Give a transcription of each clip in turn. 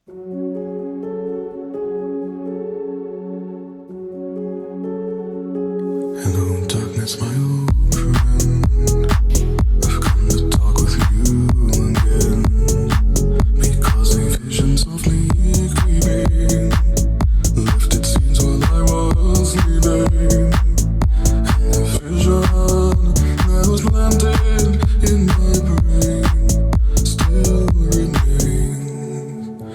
Hello, darkness, my old friend. I've come to talk with you again, because a vision softly creeping lifted scenes while I was sleeping, and the vision that was planted in my brain still remains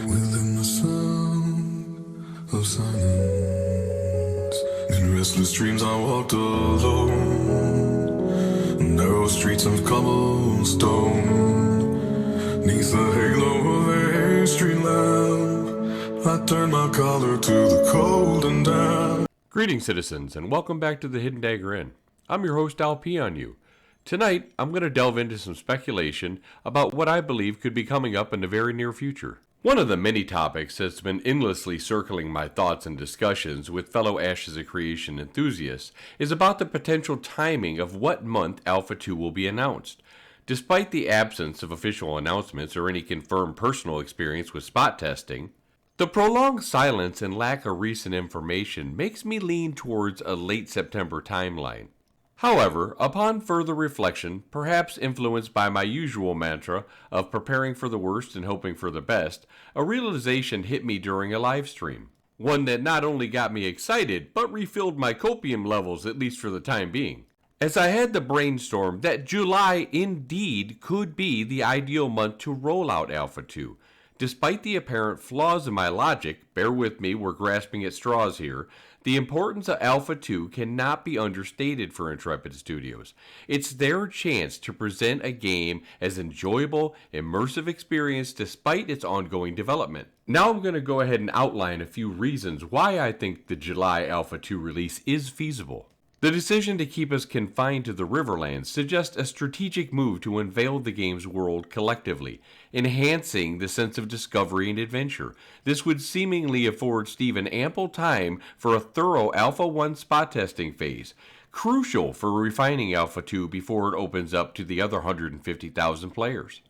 within the sound of silence. In restless dreams I walked alone, narrow streets of cobblestone, neath the halo of a street lamp, I turned my collar to the cold and damp. Greetings, citizens, and welcome back to the Hidden Dagger Inn. I'm your host, ILLPeonU. Tonight, I'm going to delve into some speculation about what I believe could be coming up in the very near future. One of the many topics that's been endlessly circling my thoughts and discussions with fellow Ashes of Creation enthusiasts is about the potential timing of what month Alpha 2 will be announced. Despite the absence of official announcements or any confirmed personal experience with spot testing, the prolonged silence and lack of recent information makes me lean towards a late September timeline. However, upon further reflection, perhaps influenced by my usual mantra of preparing for the worst and hoping for the best, a realization hit me during a live stream. One that not only got me excited, but refilled my copium levels, at least for the time being. As I had the brainstorm that July indeed could be the ideal month to roll out Alpha 2. Despite the apparent flaws in my logic, bear with me, we're grasping at straws here, the importance of Alpha 2 cannot be understated for Intrepid Studios. It's their chance to present a game as enjoyable, immersive experience despite its ongoing development. Now I'm going to go ahead and outline a few reasons why I think the July Alpha 2 release is feasible. The decision to keep us confined to the Riverlands suggests a strategic move to unveil the game's world collectively, enhancing the sense of discovery and adventure. This would seemingly afford Steven ample time for a thorough Alpha 1 spot testing phase, crucial for refining Alpha 2 before it opens up to the other 150,000 players.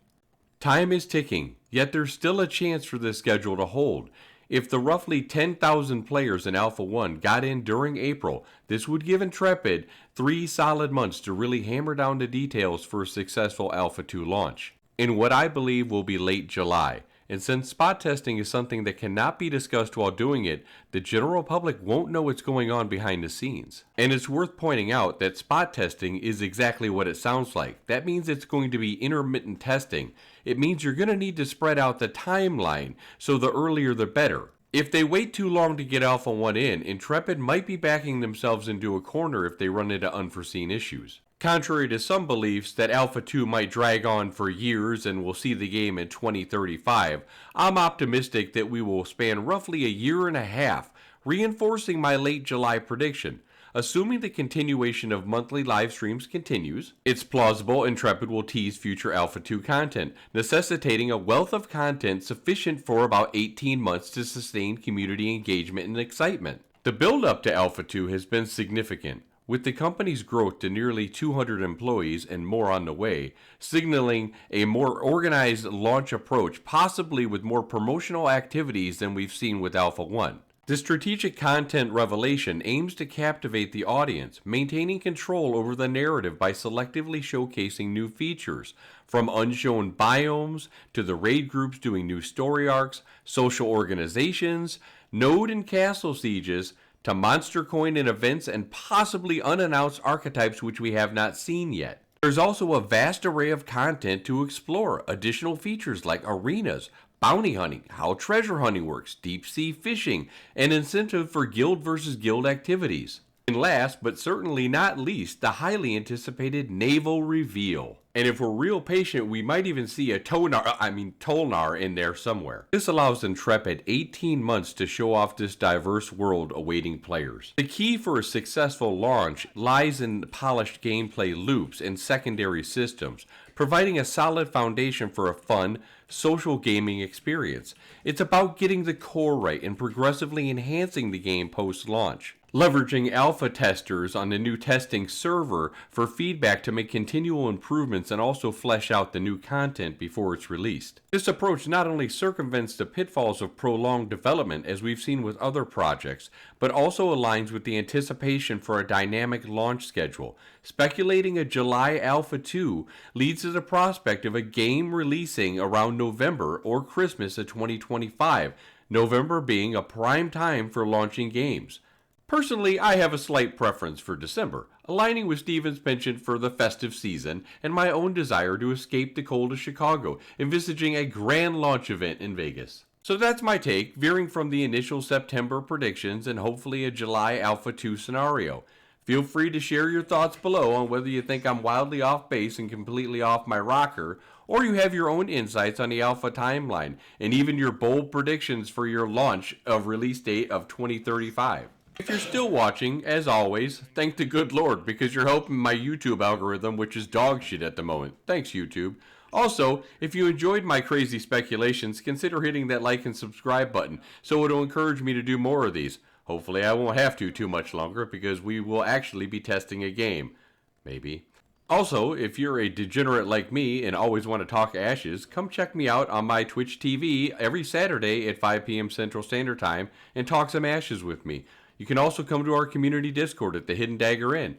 Time is ticking, yet there's still a chance for this schedule to hold. If the roughly 10,000 players in Alpha 1 got in during April, this would give Intrepid 3 solid months to really hammer down the details for a successful Alpha 2 launch, in what I believe will be late July. And since spot testing is something that cannot be discussed while doing it, the general public won't know what's going on behind the scenes. And it's worth pointing out that spot testing is exactly what it sounds like. That means it's going to be intermittent testing. It means you're going to need to spread out the timeline, so the earlier the better. If they wait too long to get Alpha 1 in, Intrepid might be backing themselves into a corner if they run into unforeseen issues. Contrary to some beliefs that Alpha 2 might drag on for years and we'll see the game in 2035, I'm optimistic that we will span roughly a year and a half, reinforcing my late July prediction. Assuming the continuation of monthly live streams continues, it's plausible Intrepid will tease future Alpha 2 content, necessitating a wealth of content sufficient for about 18 months to sustain community engagement and excitement. The build-up to Alpha 2 has been significant, with the company's growth to nearly 200 employees and more on the way, signaling a more organized launch approach, possibly with more promotional activities than we've seen with Alpha 1. The strategic content revelation aims to captivate the audience, maintaining control over the narrative by selectively showcasing new features, from unshown biomes to the raid groups doing new story arcs, social organizations, node and castle sieges, to monster coin and events and possibly unannounced archetypes which we have not seen yet. There's also a vast array of content to explore, additional features like arenas, bounty hunting, how treasure hunting works, deep sea fishing, and incentive for guild versus guild activities. And last, but certainly not least, the highly anticipated naval reveal. And if we're real patient, we might even see a Tolnar in there somewhere. This allows Intrepid 18 months to show off this diverse world awaiting players. The key for a successful launch lies in polished gameplay loops and secondary systems, providing a solid foundation for a fun, social gaming experience. It's about getting the core right and progressively enhancing the game post-launch. Leveraging alpha testers on the new testing server for feedback to make continual improvements and also flesh out the new content before it's released. This approach not only circumvents the pitfalls of prolonged development as we've seen with other projects, but also aligns with the anticipation for a dynamic launch schedule. Speculating a July Alpha 2 leads to the prospect of a game releasing around November or Christmas of 2025, November being a prime time for launching games. Personally, I have a slight preference for December, aligning with Steven's penchant for the festive season and my own desire to escape the cold of Chicago, envisaging a grand launch event in Vegas. So that's my take, veering from the initial September predictions and hopefully a July Alpha 2 scenario. Feel free to share your thoughts below on whether you think I'm wildly off base and completely off my rocker, or you have your own insights on the Alpha timeline, and even your bold predictions for your launch of release date of 2035. If you're still watching, as always, thank the good Lord, because you're helping my YouTube algorithm, which is dog shit at the moment. Thanks, YouTube. Also, if you enjoyed my crazy speculations, consider hitting that like and subscribe button, so it'll encourage me to do more of these. Hopefully I won't have to too much longer, because we will actually be testing a game. Maybe. Also, if you're a degenerate like me and always want to talk ashes, come check me out on my Twitch TV every Saturday at 5 p.m. Central Standard Time and talk some ashes with me. You can also come to our community Discord at the Hidden Dagger Inn.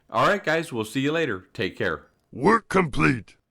Alright guys, we'll see you later. Take care. Work complete.